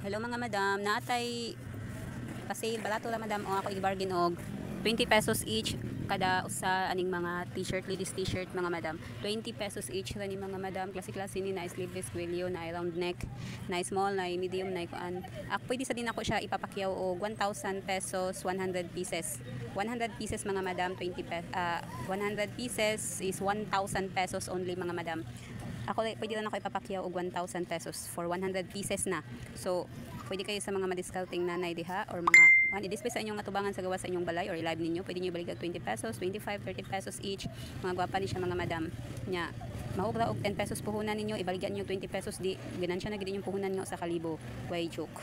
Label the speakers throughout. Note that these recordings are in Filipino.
Speaker 1: Hello mga madam, naatay pa-sale balato ra madam o ako i-bargain og 20 pesos each kada usa aning mga t-shirt, ladies t-shirt mga madam. 20 pesos each ra ni mga madam. Klase-klase ni na sleeveless kwelyo, na round neck, na small, na medium, na kuan. Pwede sa din ako siya ipapakyaw og 1,000 pesos, 100 pieces. 100 pieces mga madam, 100 pieces is 1,000 pesos only mga madam. Pwede lang ako ipapakyaw og 1,000 pesos for 100 pieces na. So, pwede kayo sa mga madiscounting nanay diha or mga i-display sa inyong atubangan sa gawa sa inyong balay or i-live ninyo. Pwede nyo ibalik 20 pesos, 25, 30 pesos each. Mga gwapa ni siya mga madam. Nya, mahubra og 10 pesos puhunan ninyo, ibaligyan niyo 20 pesos di ganansya na gid yung puhunan nyo sa kalibo. Way joke.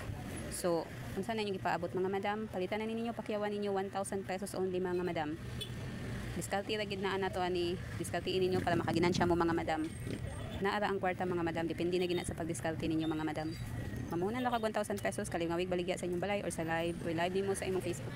Speaker 1: So, unsa na yung ipaabot mga madam? Palitan na ninyo, pakyawan ninyo 1,000 pesos only mga madam. Discount ra gid na to ani. Discount ninyo para makaginansya mo mga madam. Naara ang kwarta mga madam, depende na gina sa pagdiskarte ninyo mga madam. Mamunan lang kag 1,000 pesos kalingawig baligya sa inyong balay or sa live nimo sa imong Facebook.